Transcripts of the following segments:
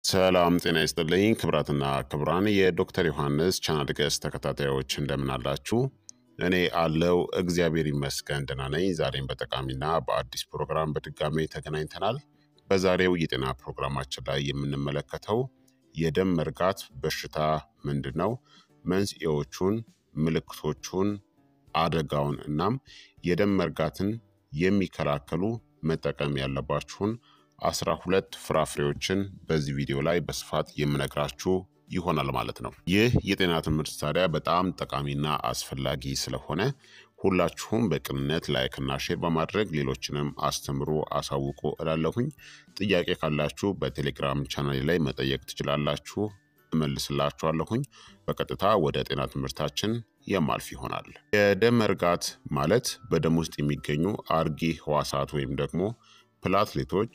ሰላም ጤና ይስጥልኝ ክብራትና ክብራን የዶክተር ዮሐንስ ቻናል ገጽ ተከታታዮች እንደምን አላችሁ? እኔ አለው እግዚአብሔር ይመስገን ደህና ነኝ። ዛሬም በጠቃሚና በአዲስ ፕሮግራም በድጋሜ ተገናኝተናል። በዛሬው የጤና ፕሮግራማችን ላይ የምንመለከተው የደም መርጋት በሽታ ምንድን ነው፣ መንስኤዎቹን፣ ምልክቶቹን፣ አደጋውን እናም የደም መርጋትን የሚከላከሉ መጠቀም ያለባችሁን 12 ፍራፍሬዎችን በዚህ ቪዲዮ ላይ በስፋት የምነግራችሁ ይሆናል ማለት ነው። ይህ የጤና ትምህርት ታዲያ በጣም ጠቃሚና አስፈላጊ ስለሆነ ሁላችሁም በቅንነት ላይክና ሼር በማድረግ ሌሎችንም አስተምሩ፣ አሳውቁ እላለሁኝ። ጥያቄ ካላችሁ በቴሌግራም ቻናል ላይ መጠየቅ ትችላላችሁ፣ እመልስላችኋለሁኝ። በቀጥታ ወደ ጤና ትምህርታችን የማልፍ ይሆናል። የደም መርጋት ማለት በደም ውስጥ የሚገኙ አርጌ ህዋሳት ወይም ደግሞ ፕላትሌቶች፣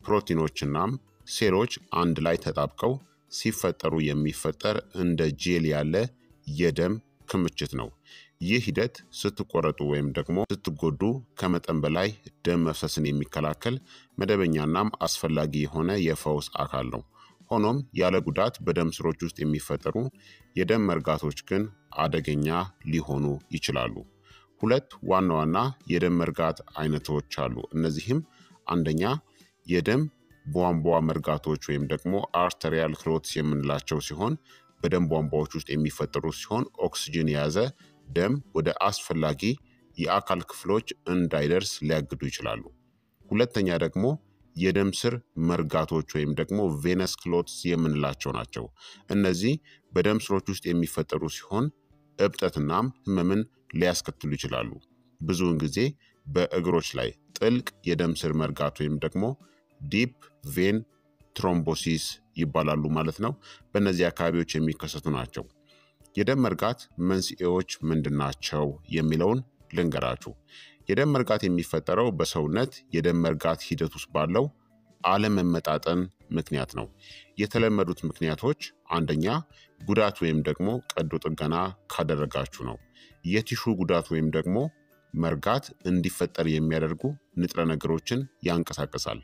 ፕሮቲኖችናም ሴሎች አንድ ላይ ተጣብቀው ሲፈጠሩ የሚፈጠር እንደ ጄል ያለ የደም ክምችት ነው። ይህ ሂደት ስትቆረጡ ወይም ደግሞ ስትጎዱ ከመጠን በላይ ደም መፍሰስን የሚከላከል መደበኛናም አስፈላጊ የሆነ የፈውስ አካል ነው። ሆኖም ያለ ጉዳት በደም ስሮች ውስጥ የሚፈጠሩ የደም መርጋቶች ግን አደገኛ ሊሆኑ ይችላሉ። ሁለት ዋና ዋና የደም መርጋት አይነቶች አሉ። እነዚህም አንደኛ የደም ቧንቧ መርጋቶች ወይም ደግሞ አርተሪያል ክሎትስ የምንላቸው ሲሆን በደም ቧንቧዎች ውስጥ የሚፈጠሩ ሲሆን ኦክስጅን የያዘ ደም ወደ አስፈላጊ የአካል ክፍሎች እንዳይደርስ ሊያግዱ ይችላሉ። ሁለተኛ ደግሞ የደም ስር መርጋቶች ወይም ደግሞ ቬነስ ክሎትስ የምንላቸው ናቸው። እነዚህ በደም ስሮች ውስጥ የሚፈጠሩ ሲሆን እብጠትናም ህመምን ሊያስከትሉ ይችላሉ። ብዙውን ጊዜ በእግሮች ላይ ጥልቅ የደም ስር መርጋት ወይም ደግሞ ዲፕ ቬን ትሮምቦሲስ ይባላሉ ማለት ነው። በእነዚህ አካባቢዎች የሚከሰቱ ናቸው። የደም መርጋት መንስኤዎች ምንድናቸው የሚለውን ልንገራችሁ። የደም መርጋት የሚፈጠረው በሰውነት የደም መርጋት ሂደት ውስጥ ባለው አለመመጣጠን ምክንያት ነው። የተለመዱት ምክንያቶች አንደኛ ጉዳት ወይም ደግሞ ቀዶ ጥገና ካደረጋችሁ ነው። የቲሹ ጉዳት ወይም ደግሞ መርጋት እንዲፈጠር የሚያደርጉ ንጥረ ነገሮችን ያንቀሳቅሳል።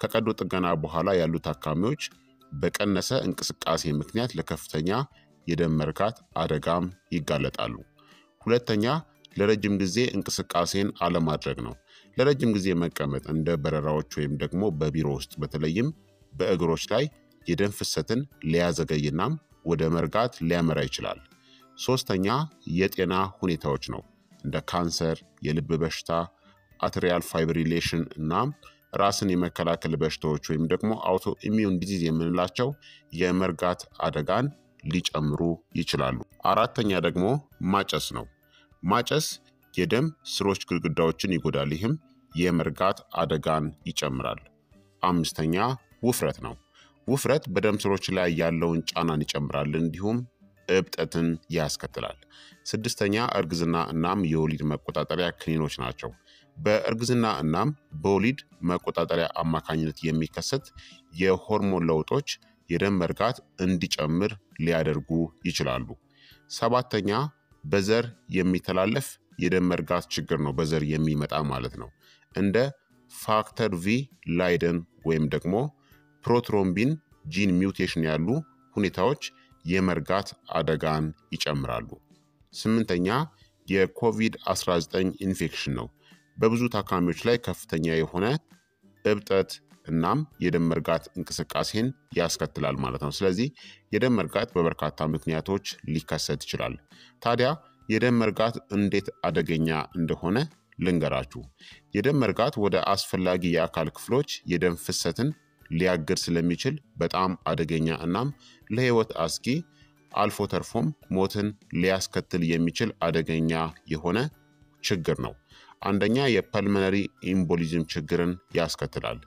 ከቀዶ ጥገና በኋላ ያሉ ታካሚዎች በቀነሰ እንቅስቃሴ ምክንያት ለከፍተኛ የደም መርጋት አደጋም ይጋለጣሉ። ሁለተኛ ለረጅም ጊዜ እንቅስቃሴን አለማድረግ ነው። ለረጅም ጊዜ መቀመጥ እንደ በረራዎች ወይም ደግሞ በቢሮ ውስጥ በተለይም በእግሮች ላይ የደም ፍሰትን ሊያዘገይናም ወደ መርጋት ሊያመራ ይችላል። ሶስተኛ የጤና ሁኔታዎች ነው። እንደ ካንሰር፣ የልብ በሽታ፣ አትሪያል ፋይብሪሌሽን እናም ራስን የመከላከል በሽታዎች ወይም ደግሞ አውቶ ኢሚዩን ዲዚዝ የምንላቸው የመርጋት አደጋን ሊጨምሩ ይችላሉ። አራተኛ ደግሞ ማጨስ ነው። ማጨስ የደም ስሮች ግድግዳዎችን ይጎዳል። ይህም የመርጋት አደጋን ይጨምራል። አምስተኛ ውፍረት ነው። ውፍረት በደም ስሮች ላይ ያለውን ጫናን ይጨምራል፣ እንዲሁም እብጠትን ያስከትላል። ስድስተኛ እርግዝና እናም የወሊድ መቆጣጠሪያ ክኒኖች ናቸው። በእርግዝና እናም በወሊድ መቆጣጠሪያ አማካኝነት የሚከሰት የሆርሞን ለውጦች የደም መርጋት እንዲጨምር ሊያደርጉ ይችላሉ። ሰባተኛ በዘር የሚተላለፍ የደም መርጋት ችግር ነው። በዘር የሚመጣ ማለት ነው። እንደ ፋክተር ቪ ላይደን ወይም ደግሞ ፕሮትሮምቢን ጂን ሚውቴሽን ያሉ ሁኔታዎች የመርጋት አደጋን ይጨምራሉ። ስምንተኛ የኮቪድ-19 ኢንፌክሽን ነው። በብዙ ታካሚዎች ላይ ከፍተኛ የሆነ እብጠት እናም የደም መርጋት እንቅስቃሴን ያስከትላል ማለት ነው። ስለዚህ የደም መርጋት በበርካታ ምክንያቶች ሊከሰት ይችላል። ታዲያ የደም መርጋት እንዴት አደገኛ እንደሆነ ልንገራችሁ። የደም መርጋት ወደ አስፈላጊ የአካል ክፍሎች የደም ፍሰትን ሊያግድ ስለሚችል በጣም አደገኛ እናም ለህይወት አስጊ አልፎ ተርፎም ሞትን ሊያስከትል የሚችል አደገኛ የሆነ ችግር ነው። አንደኛ የፐልመነሪ ኢምቦሊዝም ችግርን ያስከትላል።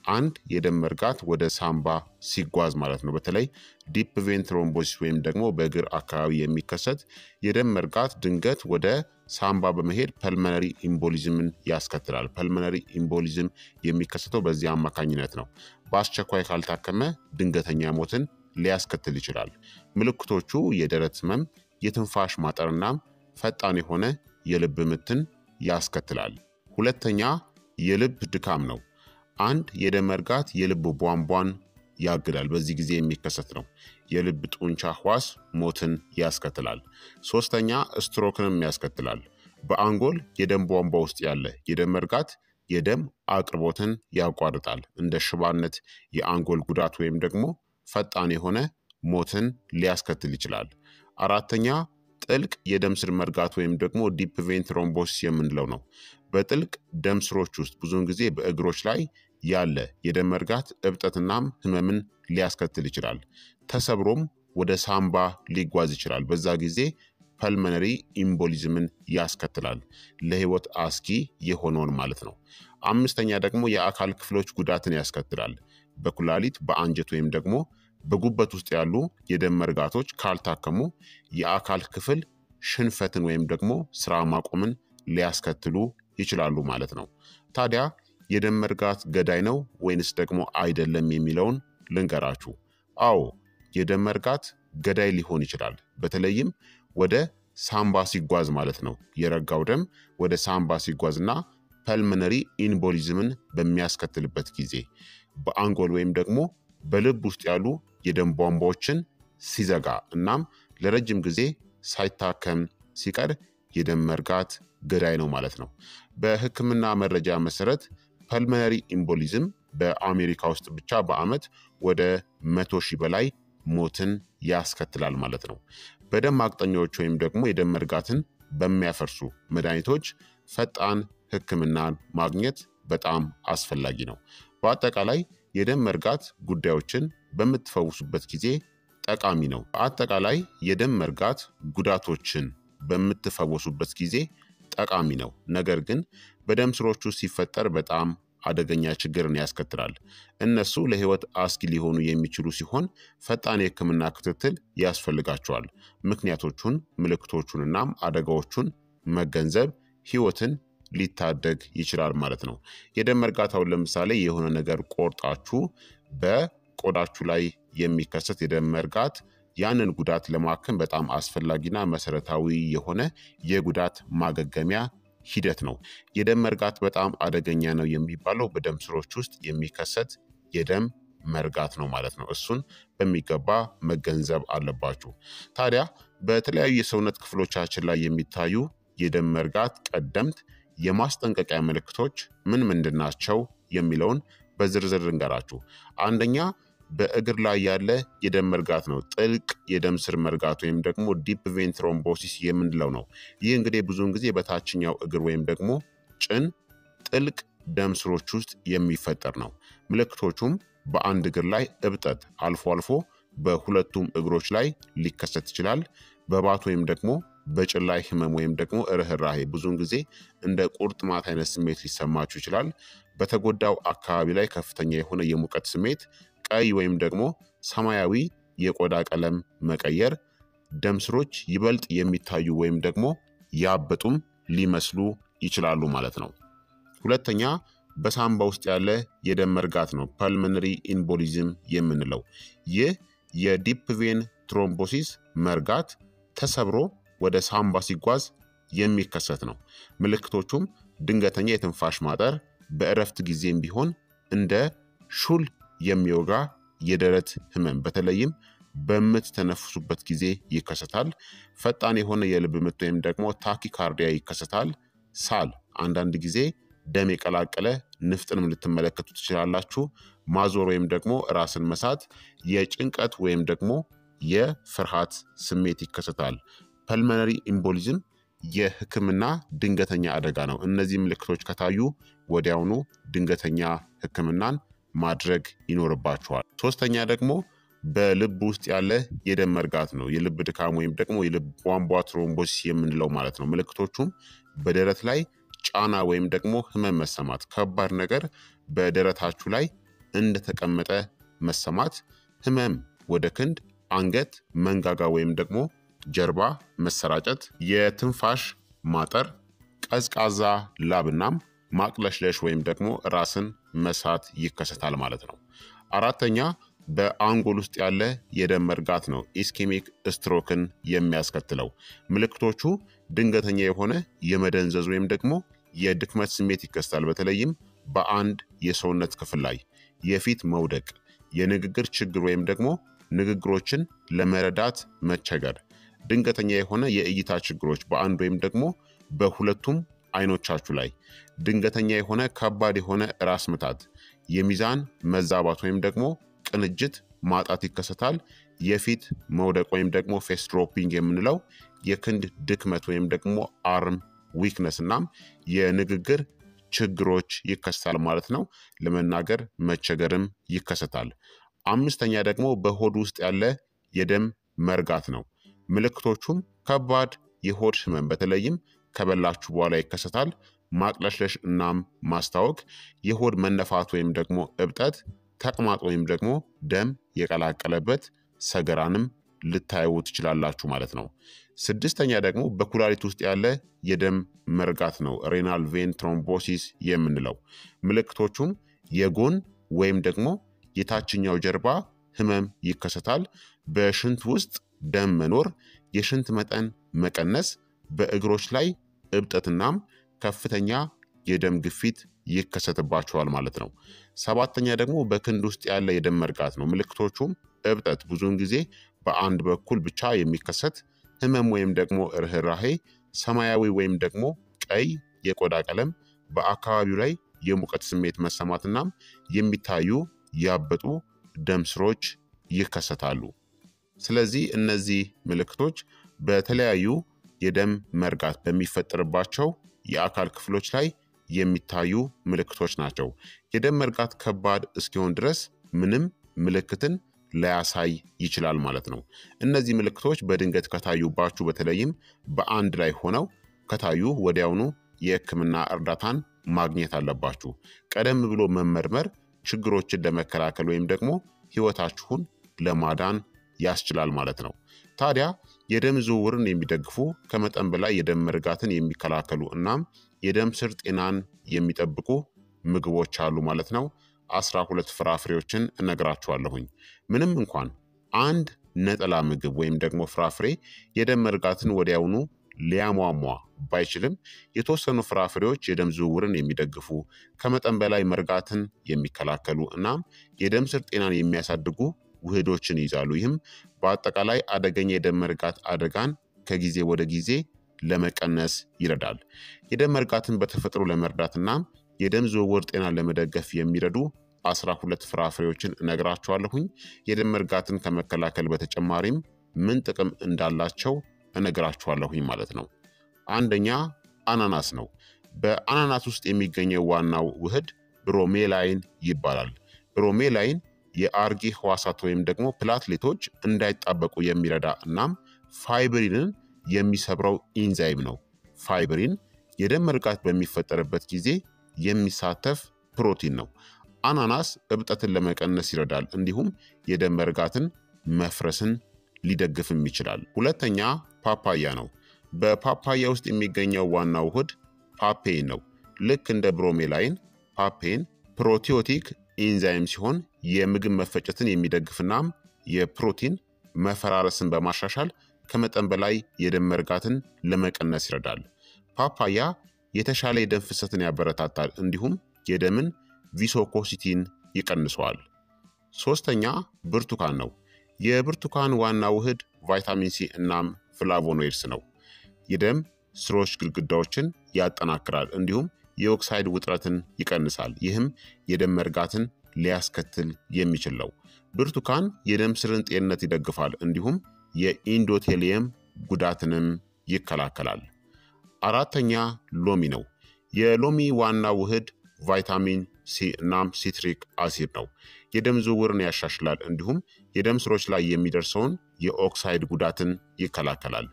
አንድ የደም መርጋት ወደ ሳምባ ሲጓዝ ማለት ነው። በተለይ ዲፕ ቬን ትሮምቦሲስ ወይም ደግሞ በእግር አካባቢ የሚከሰት የደም መርጋት ድንገት ወደ ሳምባ በመሄድ ፐልመነሪ ኢምቦሊዝምን ያስከትላል። ፐልመነሪ ኢምቦሊዝም የሚከሰተው በዚህ አማካኝነት ነው። በአስቸኳይ ካልታከመ ድንገተኛ ሞትን ሊያስከትል ይችላል። ምልክቶቹ የደረት ህመም፣ የትንፋሽ ማጠርናም ፈጣን የሆነ የልብ ምትን ያስከትላል። ሁለተኛ የልብ ድካም ነው። አንድ የደም መርጋት የልብ ቧንቧን ያግዳል። በዚህ ጊዜ የሚከሰት ነው። የልብ ጡንቻ ህዋስ ሞትን ያስከትላል። ሶስተኛ ስትሮክንም ያስከትላል። በአንጎል የደም ቧንቧ ውስጥ ያለ የደም መርጋት የደም አቅርቦትን ያቋርጣል። እንደ ሽባነት፣ የአንጎል ጉዳት ወይም ደግሞ ፈጣን የሆነ ሞትን ሊያስከትል ይችላል። አራተኛ ጥልቅ የደም ስር መርጋት ወይም ደግሞ ዲፕ ቬን ትሮምቦሲስ የምንለው ነው። በጥልቅ ደም ስሮች ውስጥ ብዙውን ጊዜ በእግሮች ላይ ያለ የደም መርጋት እብጠትናም ህመምን ሊያስከትል ይችላል። ተሰብሮም ወደ ሳምባ ሊጓዝ ይችላል። በዛ ጊዜ ፐልመነሪ ኢምቦሊዝምን ያስከትላል። ለህይወት አስጊ የሆነውን ማለት ነው። አምስተኛ ደግሞ የአካል ክፍሎች ጉዳትን ያስከትላል። በኩላሊት፣ በአንጀት ወይም ደግሞ በጉበት ውስጥ ያሉ የደም መርጋቶች ካልታከሙ የአካል ክፍል ሽንፈትን ወይም ደግሞ ስራ ማቆምን ሊያስከትሉ ይችላሉ ማለት ነው። ታዲያ የደም መርጋት ገዳይ ነው ወይንስ ደግሞ አይደለም የሚለውን ልንገራችሁ። አዎ የደም መርጋት ገዳይ ሊሆን ይችላል። በተለይም ወደ ሳምባ ሲጓዝ ማለት ነው። የረጋው ደም ወደ ሳምባ ሲጓዝና ፐልመነሪ ኢምቦሊዝምን በሚያስከትልበት ጊዜ፣ በአንጎል ወይም ደግሞ በልብ ውስጥ ያሉ የደም ቧንቧዎችን ሲዘጋ እናም ለረጅም ጊዜ ሳይታከም ሲቀር የደም መርጋት ገዳይ ነው ማለት ነው። በሕክምና መረጃ መሰረት ፐልመነሪ ኢምቦሊዝም በአሜሪካ ውስጥ ብቻ በዓመት ወደ 100,000 በላይ ሞትን ያስከትላል ማለት ነው። በደም ማቅጠኛዎች ወይም ደግሞ የደም መርጋትን በሚያፈርሱ መድኃኒቶች ፈጣን ሕክምናን ማግኘት በጣም አስፈላጊ ነው። በአጠቃላይ የደም መርጋት ጉዳዮችን በምትፈውሱበት ጊዜ ጠቃሚ ነው። በአጠቃላይ የደም መርጋት ጉዳቶችን በምትፈወሱበት ጊዜ ጠቃሚ ነው። ነገር ግን በደም ስሮች ውስጥ ሲፈጠር በጣም አደገኛ ችግርን ያስከትላል። እነሱ ለህይወት አስጊ ሊሆኑ የሚችሉ ሲሆን ፈጣን የህክምና ክትትል ያስፈልጋቸዋል። ምክንያቶቹን፣ ምልክቶቹንናም አደጋዎቹን መገንዘብ ህይወትን ሊታደግ ይችላል ማለት ነው። የደም መርጋታውን ለምሳሌ የሆነ ነገር ቆርጣችሁ በቆዳችሁ ላይ የሚከሰት የደም መርጋት ያንን ጉዳት ለማከም በጣም አስፈላጊና መሰረታዊ የሆነ የጉዳት ማገገሚያ ሂደት ነው። የደም መርጋት በጣም አደገኛ ነው የሚባለው በደም ስሮች ውስጥ የሚከሰት የደም መርጋት ነው ማለት ነው። እሱን በሚገባ መገንዘብ አለባችሁ። ታዲያ በተለያዩ የሰውነት ክፍሎቻችን ላይ የሚታዩ የደም መርጋት ቀደምት የማስጠንቀቂያ ምልክቶች ምን ምንድን ናቸው የሚለውን በዝርዝር ልንገራችሁ። አንደኛ በእግር ላይ ያለ የደም መርጋት ነው። ጥልቅ የደም ስር መርጋት ወይም ደግሞ ዲፕ ቬን ትሮምቦሲስ የምንለው ነው። ይህ እንግዲህ ብዙውን ጊዜ በታችኛው እግር ወይም ደግሞ ጭን ጥልቅ ደም ስሮች ውስጥ የሚፈጠር ነው። ምልክቶቹም በአንድ እግር ላይ እብጠት፣ አልፎ አልፎ በሁለቱም እግሮች ላይ ሊከሰት ይችላል። በባት ወይም ደግሞ በጭን ላይ ህመም ወይም ደግሞ ርህራሄ፣ ብዙውን ጊዜ እንደ ቁርጥማት አይነት ስሜት ሊሰማችሁ ይችላል። በተጎዳው አካባቢ ላይ ከፍተኛ የሆነ የሙቀት ስሜት፣ ቀይ ወይም ደግሞ ሰማያዊ የቆዳ ቀለም መቀየር፣ ደም ስሮች ይበልጥ የሚታዩ ወይም ደግሞ ያበጡም ሊመስሉ ይችላሉ ማለት ነው። ሁለተኛ በሳምባ ውስጥ ያለ የደም መርጋት ነው፣ ፐልመነሪ ኢምቦሊዝም የምንለው። ይህ የዲፕ ቬን ትሮምቦሲስ መርጋት ተሰብሮ ወደ ሳምባ ሲጓዝ የሚከሰት ነው። ምልክቶቹም ድንገተኛ የትንፋሽ ማጠር፣ በእረፍት ጊዜም ቢሆን እንደ ሹል የሚወጋ የደረት ህመም በተለይም በምትተነፍሱበት ጊዜ ይከሰታል። ፈጣን የሆነ የልብ ምት ወይም ደግሞ ታኪካርዲያ ይከሰታል። ሳል፣ አንዳንድ ጊዜ ደም የቀላቀለ ንፍጥንም ልትመለከቱ ትችላላችሁ። ማዞር ወይም ደግሞ ራስን መሳት፣ የጭንቀት ወይም ደግሞ የፍርሃት ስሜት ይከሰታል። ፐልመነሪ ኢምቦሊዝም የህክምና ድንገተኛ አደጋ ነው። እነዚህ ምልክቶች ከታዩ ወዲያውኑ ድንገተኛ ህክምናን ማድረግ ይኖርባቸዋል። ሶስተኛ ደግሞ በልብ ውስጥ ያለ የደም መርጋት ነው። የልብ ድካም ወይም ደግሞ የልብ ቧንቧ ትሮምቦሲስ የምንለው ማለት ነው። ምልክቶቹም በደረት ላይ ጫና ወይም ደግሞ ህመም መሰማት፣ ከባድ ነገር በደረታችሁ ላይ እንደተቀመጠ መሰማት፣ ህመም ወደ ክንድ፣ አንገት፣ መንጋጋ ወይም ደግሞ ጀርባ መሰራጨት፣ የትንፋሽ ማጠር፣ ቀዝቃዛ ላብናም ማቅለሽለሽ ወይም ደግሞ ራስን መሳት ይከሰታል ማለት ነው። አራተኛ በአንጎል ውስጥ ያለ የደም መርጋት ነው፣ ኢስኬሚክ ስትሮክን የሚያስከትለው። ምልክቶቹ ድንገተኛ የሆነ የመደንዘዝ ወይም ደግሞ የድክመት ስሜት ይከሰታል። በተለይም በአንድ የሰውነት ክፍል ላይ የፊት መውደቅ፣ የንግግር ችግር ወይም ደግሞ ንግግሮችን ለመረዳት መቸገር፣ ድንገተኛ የሆነ የእይታ ችግሮች በአንድ ወይም ደግሞ በሁለቱም አይኖቻችሁ ላይ፣ ድንገተኛ የሆነ ከባድ የሆነ ራስ ምታት፣ የሚዛን መዛባት ወይም ደግሞ ቅንጅት ማጣት ይከሰታል። የፊት መውደቅ ወይም ደግሞ ፌስ ድሮፒንግ የምንለው የክንድ ድክመት ወይም ደግሞ አርም ዊክነስ እናም የንግግር ችግሮች ይከሰታል ማለት ነው። ለመናገር መቸገርም ይከሰታል። አምስተኛ ደግሞ በሆድ ውስጥ ያለ የደም መርጋት ነው። ምልክቶቹም ከባድ የሆድ ህመም በተለይም ከበላችሁ በኋላ ይከሰታል። ማቅለሽለሽ እናም ማስታወክ፣ የሆድ መነፋት ወይም ደግሞ እብጠት፣ ተቅማጥ ወይም ደግሞ ደም የቀላቀለበት ሰገራንም ልታዩ ትችላላችሁ ማለት ነው። ስድስተኛ ደግሞ በኩላሊት ውስጥ ያለ የደም መርጋት ነው። ሬናል ቬን ትሮምቦሲስ የምንለው ምልክቶቹም የጎን ወይም ደግሞ የታችኛው ጀርባ ህመም ይከሰታል። በሽንት ውስጥ ደም መኖር፣ የሽንት መጠን መቀነስ፣ በእግሮች ላይ እብጠትናም ከፍተኛ የደም ግፊት ይከሰትባቸዋል ማለት ነው። ሰባተኛ ደግሞ በክንድ ውስጥ ያለ የደም መርጋት ነው። ምልክቶቹም እብጠት፣ ብዙውን ጊዜ በአንድ በኩል ብቻ የሚከሰት ህመም ወይም ደግሞ ርህራሄ፣ ሰማያዊ ወይም ደግሞ ቀይ የቆዳ ቀለም፣ በአካባቢው ላይ የሙቀት ስሜት መሰማትናም የሚታዩ ያበጡ ደም ስሮች ይከሰታሉ። ስለዚህ እነዚህ ምልክቶች በተለያዩ የደም መርጋት በሚፈጠርባቸው የአካል ክፍሎች ላይ የሚታዩ ምልክቶች ናቸው። የደም መርጋት ከባድ እስኪሆን ድረስ ምንም ምልክትን ላያሳይ ይችላል ማለት ነው። እነዚህ ምልክቶች በድንገት ከታዩባችሁ በተለይም በአንድ ላይ ሆነው ከታዩ ወዲያውኑ የህክምና እርዳታን ማግኘት አለባችሁ። ቀደም ብሎ መመርመር ችግሮችን ለመከላከል ወይም ደግሞ ህይወታችሁን ለማዳን ያስችላል ማለት ነው። ታዲያ የደም ዝውውርን የሚደግፉ ከመጠን በላይ የደም መርጋትን የሚከላከሉ እናም የደም ስር ጤናን የሚጠብቁ ምግቦች አሉ ማለት ነው። 12 ፍራፍሬዎችን እነግራችኋለሁኝ። ምንም እንኳን አንድ ነጠላ ምግብ ወይም ደግሞ ፍራፍሬ የደም መርጋትን ወዲያውኑ ሊያሟሟ ባይችልም የተወሰኑ ፍራፍሬዎች የደም ዝውውርን የሚደግፉ ከመጠን በላይ መርጋትን የሚከላከሉ እናም የደም ስር ጤናን የሚያሳድጉ ውህዶችን ይይዛሉ። ይህም በአጠቃላይ አደገኛ የደም መርጋት አደጋን ከጊዜ ወደ ጊዜ ለመቀነስ ይረዳል። የደም መርጋትን በተፈጥሮ ለመርዳትና የደም ዝውውር ጤናን ለመደገፍ የሚረዱ 12 ፍራፍሬዎችን እነግራችኋለሁኝ። የደም መርጋትን ከመከላከል በተጨማሪም ምን ጥቅም እንዳላቸው እነግራችኋለሁኝ ማለት ነው። አንደኛ አናናስ ነው። በአናናስ ውስጥ የሚገኘው ዋናው ውህድ ብሮሜላይን ይባላል። ብሮሜላይን የአርጊ ህዋሳት ወይም ደግሞ ፕላትሌቶች እንዳይጣበቁ የሚረዳ እናም ፋይብሪንን የሚሰብረው ኢንዛይም ነው። ፋይብሪን የደም መርጋት በሚፈጠርበት ጊዜ የሚሳተፍ ፕሮቲን ነው። አናናስ እብጠትን ለመቀነስ ይረዳል፣ እንዲሁም የደም መርጋትን መፍረስን ሊደግፍም ይችላል። ሁለተኛ ፓፓያ ነው። በፓፓያ ውስጥ የሚገኘው ዋናው ውህድ ፓፔን ነው። ልክ እንደ ብሮሜላይን ፓፔን ፕሮቲዮቲክ ኢንዛይም ሲሆን የምግብ መፈጨትን የሚደግፍናም የፕሮቲን መፈራረስን በማሻሻል ከመጠን በላይ የደም መርጋትን ለመቀነስ ይረዳል። ፓፓያ የተሻለ የደም ፍሰትን ያበረታታል፣ እንዲሁም የደምን ቪሶኮሲቲን ይቀንሰዋል። ሶስተኛ ብርቱካን ነው። የብርቱካን ዋና ውህድ ቫይታሚን ሲ እናም ፍላቮኖይድስ ነው። የደም ስሮች ግድግዳዎችን ያጠናክራል፣ እንዲሁም የኦክሳይድ ውጥረትን ይቀንሳል። ይህም የደም መርጋትን ሊያስከትል የሚችል ነው። ብርቱካን የደም ስርን ጤንነት ይደግፋል፣ እንዲሁም የኢንዶቴሊየም ጉዳትንም ይከላከላል። አራተኛ ሎሚ ነው። የሎሚ ዋና ውህድ ቫይታሚን ሲ እናም ሲትሪክ አሲድ ነው። የደም ዝውውርን ያሻሽላል፣ እንዲሁም የደም ስሮች ላይ የሚደርሰውን የኦክሳይድ ጉዳትን ይከላከላል።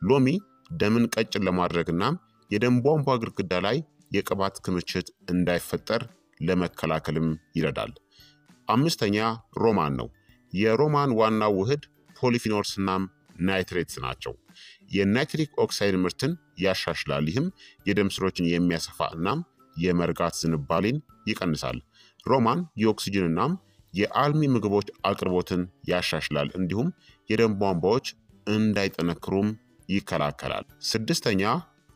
ሎሚ ደምን ቀጭን ለማድረግ እናም የደም ቧንቧ ግድግዳ ላይ የቅባት ክምችት እንዳይፈጠር ለመከላከልም ይረዳል። አምስተኛ ሮማን ነው። የሮማን ዋና ውህድ ፖሊፊኖልስ እናም ናይትሬትስ ናቸው። የናይትሪክ ኦክሳይድ ምርትን ያሻሽላል። ይህም የደም ስሮችን የሚያሰፋ እናም የመርጋት ዝንባሌን ይቀንሳል። ሮማን የኦክሲጅን እናም የአልሚ ምግቦች አቅርቦትን ያሻሽላል፣ እንዲሁም የደም ቧንቧዎች እንዳይጠነክሩም ይከላከላል። ስድስተኛ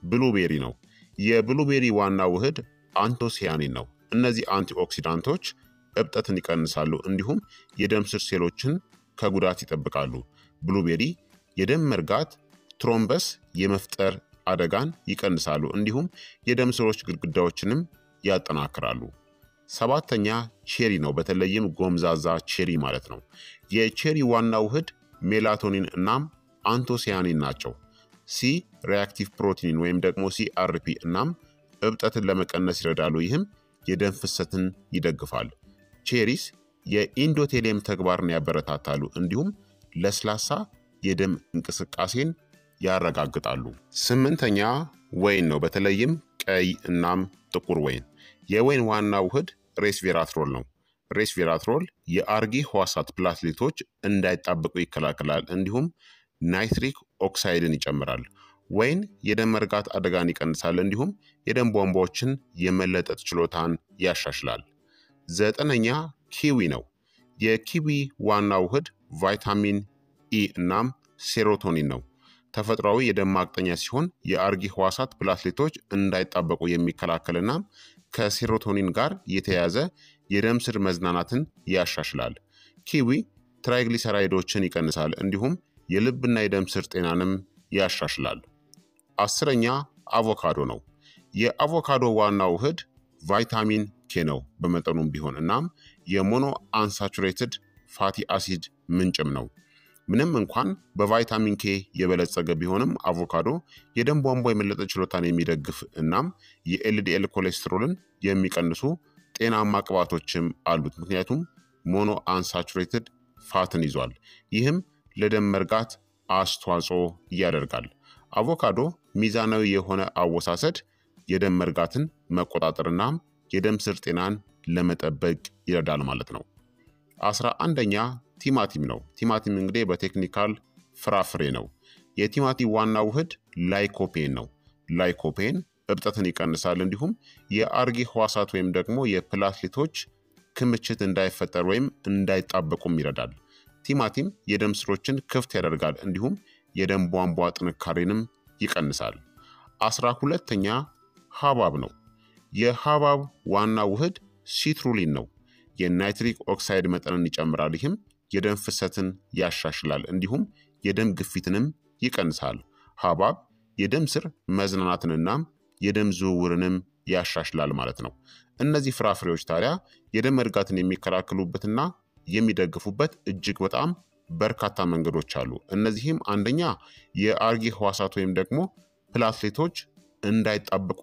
ብሉቤሪ ነው። የብሉቤሪ ዋና ውህድ አንቶሲያኒን ነው። እነዚህ አንቲኦክሲዳንቶች እብጠትን ይቀንሳሉ፣ እንዲሁም የደም ስር ሴሎችን ከጉዳት ይጠብቃሉ። ብሉቤሪ የደም መርጋት ትሮምበስ የመፍጠር አደጋን ይቀንሳሉ፣ እንዲሁም የደም ስሮች ግድግዳዎችንም ያጠናክራሉ። ሰባተኛ ቼሪ ነው። በተለይም ጎምዛዛ ቼሪ ማለት ነው። የቼሪ ዋና ውህድ ሜላቶኒን እናም አንቶሲያኒን ናቸው። ሲ ሪአክቲቭ ፕሮቲንን ወይም ደግሞ ሲአርፒ እናም እብጠትን ለመቀነስ ይረዳሉ። ይህም የደም ፍሰትን ይደግፋል። ቼሪስ የኢንዶቴሊየም ተግባርን ያበረታታሉ፣ እንዲሁም ለስላሳ የደም እንቅስቃሴን ያረጋግጣሉ። ስምንተኛ ወይን ነው። በተለይም ቀይ እናም ጥቁር ወይን። የወይን ዋና ውህድ ሬስቬራትሮል ነው። ሬስቬራትሮል የአርጊ ህዋሳት ፕላትሌቶች እንዳይጣበቁ ይከላከላል፣ እንዲሁም ናይትሪክ ኦክሳይድን ይጨምራል። ወይን የደም መርጋት አደጋን ይቀንሳል፣ እንዲሁም የደም ቧንቧዎችን የመለጠጥ ችሎታን ያሻሽላል። ዘጠነኛ ኪዊ ነው። የኪዊ ዋና ውህድ ቫይታሚን ኢ እናም ሴሮቶኒን ነው። ተፈጥሯዊ የደም ማቅጠኛ ሲሆን የአርጊ ህዋሳት ፕላትሌቶች እንዳይጣበቁ የሚከላከልና ከሴሮቶኒን ጋር የተያያዘ የደም ስር መዝናናትን ያሻሽላል። ኪዊ ትራይግሊሰራይዶችን ይቀንሳል፣ እንዲሁም የልብና የደም ስር ጤናንም ያሻሽላል። አስረኛ አቮካዶ ነው። የአቮካዶ ዋና ውህድ ቫይታሚን ኬ ነው በመጠኑም ቢሆን እናም የሞኖ አንሳቹሬትድ ፋቲ አሲድ ምንጭም ነው። ምንም እንኳን በቫይታሚን ኬ የበለጸገ ቢሆንም አቮካዶ የደም ቧንቧ የመለጠጥ ችሎታን የሚደግፍ እናም የኤልዲኤል ኮሌስትሮልን የሚቀንሱ ጤናማ ቅባቶችም አሉት። ምክንያቱም ሞኖ አንሳቹሬትድ ፋትን ይዟል። ይህም ለደም መርጋት አስተዋጽኦ ያደርጋል። አቮካዶ ሚዛናዊ የሆነ አወሳሰድ የደም መርጋትን መቆጣጠርና የደም ስር ጤናን ለመጠበቅ ይረዳል ማለት ነው። 11ኛ ቲማቲም ነው። ቲማቲም እንግዲህ በቴክኒካል ፍራፍሬ ነው። የቲማቲም ዋና ውህድ ላይኮፔን ነው። ላይኮፔን እብጠትን ይቀንሳል፣ እንዲሁም የአርጊ ህዋሳት ወይም ደግሞ የፕላትሌቶች ክምችት እንዳይፈጠር ወይም እንዳይጣበቁም ይረዳል። ቲማቲም የደም ስሮችን ክፍት ያደርጋል፣ እንዲሁም የደም ቧንቧ ጥንካሬንም ይቀንሳል። 12ኛ ሐብሐብ ነው። የሐብሐብ ዋና ውህድ ሲትሩሊን ነው። የናይትሪክ ኦክሳይድ መጠንን ይጨምራል። ይህም የደም ፍሰትን ያሻሽላል፣ እንዲሁም የደም ግፊትንም ይቀንሳል። ሐብሐብ የደም ስር መዝናናትንና የደም ዝውውርንም ያሻሽላል ማለት ነው። እነዚህ ፍራፍሬዎች ታዲያ የደም መርጋትን የሚከላከሉበትና የሚደግፉበት እጅግ በጣም በርካታ መንገዶች አሉ። እነዚህም አንደኛ የአርጊ ህዋሳት ወይም ደግሞ ፕላትሌቶች እንዳይጣበቁ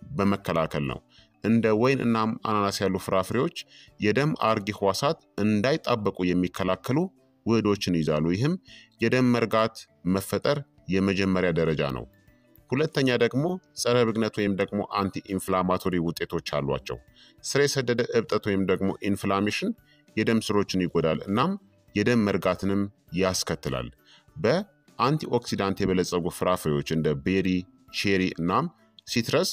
በመከላከል ነው። እንደ ወይን እናም አናናስ ያሉ ፍራፍሬዎች የደም አርጊ ህዋሳት እንዳይጣበቁ የሚከላከሉ ውህዶችን ይዛሉ። ይህም የደም መርጋት መፈጠር የመጀመሪያ ደረጃ ነው። ሁለተኛ ደግሞ ጸረ ብግነት ወይም ደግሞ አንቲ ኢንፍላማቶሪ ውጤቶች አሏቸው። ስር የሰደደ እብጠት ወይም ደግሞ ኢንፍላሜሽን የደም ስሮችን ይጎዳል እናም የደም መርጋትንም ያስከትላል። በአንቲኦክሲዳንት የበለጸጉ ፍራፍሬዎች እንደ ቤሪ፣ ቼሪ እናም ሲትረስ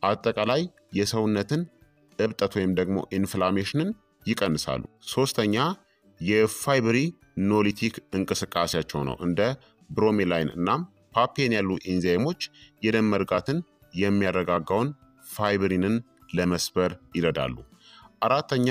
አጠቃላይ የሰውነትን እብጠት ወይም ደግሞ ኢንፍላሜሽንን ይቀንሳሉ። ሶስተኛ የፋይብሪ ኖሊቲክ እንቅስቃሴያቸው ነው። እንደ ብሮሜላይን እናም ፓፔን ያሉ ኤንዛይሞች የደም መርጋትን የሚያረጋጋውን ፋይብሪንን ለመስበር ይረዳሉ። አራተኛ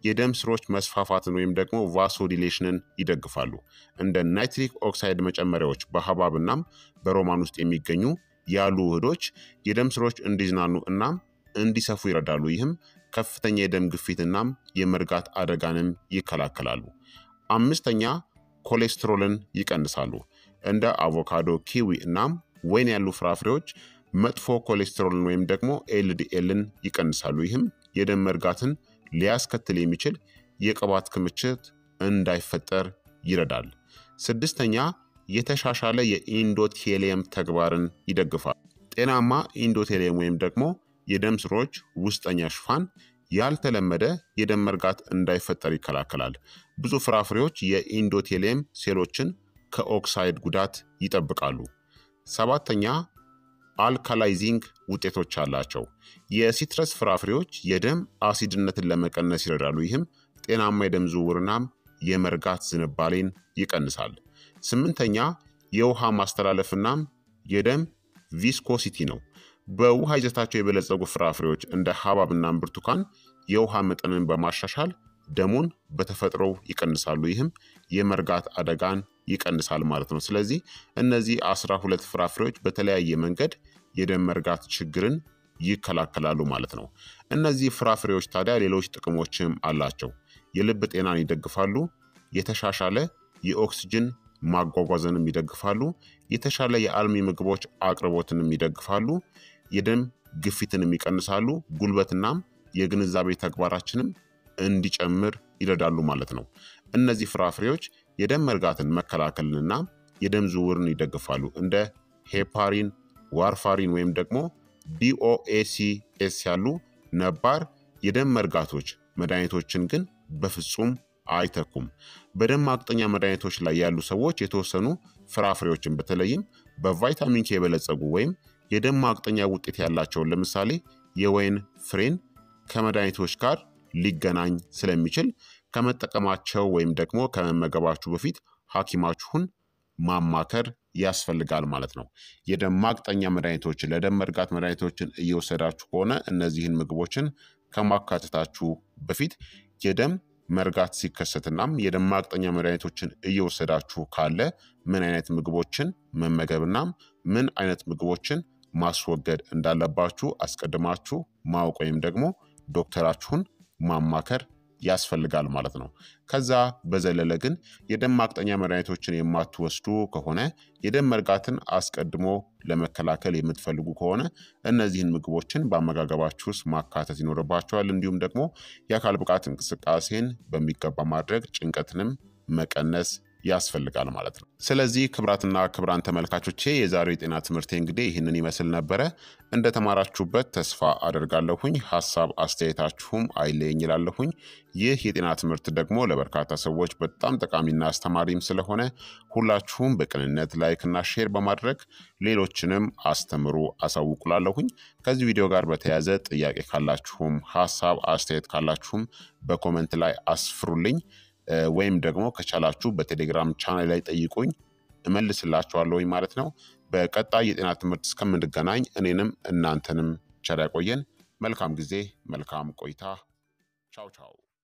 የደም ስሮች መስፋፋትን ወይም ደግሞ ቫሶዲሌሽንን ይደግፋሉ። እንደ ናይትሪክ ኦክሳይድ መጨመሪያዎች በሐብሐብ እናም በሮማን ውስጥ የሚገኙ ያሉ ውህዶች የደም ስሮች እንዲዝናኑ እናም እንዲሰፉ ይረዳሉ። ይህም ከፍተኛ የደም ግፊት እናም የመርጋት አደጋንም ይከላከላሉ። አምስተኛ ኮሌስትሮልን ይቀንሳሉ። እንደ አቮካዶ፣ ኪዊ እናም ወይን ያሉ ፍራፍሬዎች መጥፎ ኮሌስትሮልን ወይም ደግሞ ኤልዲኤልን ይቀንሳሉ። ይህም የደም መርጋትን ሊያስከትል የሚችል የቅባት ክምችት እንዳይፈጠር ይረዳል። ስድስተኛ የተሻሻለ የኢንዶቴሊየም ተግባርን ይደግፋል። ጤናማ ኢንዶቴሊየም ወይም ደግሞ የደም ስሮች ውስጠኛ ሽፋን ያልተለመደ የደም መርጋት እንዳይፈጠር ይከላከላል። ብዙ ፍራፍሬዎች የኢንዶቴሊየም ሴሎችን ከኦክሳይድ ጉዳት ይጠብቃሉ። ሰባተኛ አልካላይዚንግ ውጤቶች አላቸው። የሲትረስ ፍራፍሬዎች የደም አሲድነትን ለመቀነስ ይረዳሉ። ይህም ጤናማ የደም ዝውውርናም የመርጋት ዝንባሌን ይቀንሳል። ስምንተኛ የውሃ ማስተላለፍናም የደም ቪስኮሲቲ ነው። በውሃ ይዘታቸው የበለጸጉ ፍራፍሬዎች እንደ ሐብሐብናም ብርቱካን የውሃ መጠንን በማሻሻል ደሙን በተፈጥሮ ይቀንሳሉ። ይህም የመርጋት አደጋን ይቀንሳል ማለት ነው። ስለዚህ እነዚህ 12 ፍራፍሬዎች በተለያየ መንገድ የደም መርጋት ችግርን ይከላከላሉ ማለት ነው። እነዚህ ፍራፍሬዎች ታዲያ ሌሎች ጥቅሞችም አላቸው። የልብ ጤናን ይደግፋሉ፣ የተሻሻለ የኦክስጅን ማጓጓዝንም ይደግፋሉ፣ የተሻለ የአልሚ ምግቦች አቅርቦትንም ይደግፋሉ፣ የደም ግፊትንም ይቀንሳሉ፣ ጉልበትናም የግንዛቤ ተግባራችንም እንዲጨምር ይረዳሉ ማለት ነው። እነዚህ ፍራፍሬዎች የደም መርጋትን መከላከልንና የደም ዝውውርን ይደግፋሉ። እንደ ሄፓሪን፣ ዋርፋሪን ወይም ደግሞ ዲኦኤሲኤስ ያሉ ነባር የደም መርጋቶች መድኃኒቶችን ግን በፍጹም አይተኩም። በደም ማቅጠኛ መድኃኒቶች ላይ ያሉ ሰዎች የተወሰኑ ፍራፍሬዎችን በተለይም በቫይታሚን ኬ የበለጸጉ ወይም የደም ማቅጠኛ ውጤት ያላቸውን ለምሳሌ የወይን ፍሬን ከመድኃኒቶች ጋር ሊገናኝ ስለሚችል ከመጠቀማቸው ወይም ደግሞ ከመመገባችሁ በፊት ሐኪማችሁን ማማከር ያስፈልጋል ማለት ነው። የደም ማቅጠኛ መድኃኒቶችን ለደም መርጋት መድኃኒቶችን እየወሰዳችሁ ከሆነ እነዚህን ምግቦችን ከማካተታችሁ በፊት የደም መርጋት ሲከሰትናም የደም ማቅጠኛ መድኃኒቶችን እየወሰዳችሁ ካለ ምን አይነት ምግቦችን መመገብናም ምን አይነት ምግቦችን ማስወገድ እንዳለባችሁ አስቀድማችሁ ማወቅ ወይም ደግሞ ዶክተራችሁን ማማከር ያስፈልጋል ማለት ነው። ከዛ በዘለለ ግን የደም ማቅጠኛ መድኃኒቶችን የማትወስዱ ከሆነ የደም መርጋትን አስቀድሞ ለመከላከል የምትፈልጉ ከሆነ እነዚህን ምግቦችን በአመጋገባችሁ ውስጥ ማካተት ይኖርባቸዋል። እንዲሁም ደግሞ የአካል ብቃት እንቅስቃሴን በሚገባ ማድረግ፣ ጭንቀትንም መቀነስ ያስፈልጋል ማለት ነው። ስለዚህ ክቡራትና ክቡራን ተመልካቾቼ የዛሬው የጤና ትምህርቴ እንግዲህ ይህንን ይመስል ነበረ። እንደተማራችሁበት ተስፋ አደርጋለሁኝ። ሀሳብ አስተያየታችሁም አይለየኝ ይላለሁኝ። ይህ የጤና ትምህርት ደግሞ ለበርካታ ሰዎች በጣም ጠቃሚና አስተማሪም ስለሆነ ሁላችሁም በቅንነት ላይክና ሼር በማድረግ ሌሎችንም አስተምሩ አሳውቁላለሁኝ። ከዚህ ቪዲዮ ጋር በተያያዘ ጥያቄ ካላችሁም ሀሳብ አስተያየት ካላችሁም በኮመንት ላይ አስፍሩልኝ። ወይም ደግሞ ከቻላችሁ በቴሌግራም ቻናል ላይ ጠይቁኝ፣ እመልስላችኋለሁኝ ማለት ነው። በቀጣይ የጤና ትምህርት እስከምንገናኝ እኔንም እናንተንም ቸር ያቆየን። መልካም ጊዜ፣ መልካም ቆይታ። ቻው ቻው።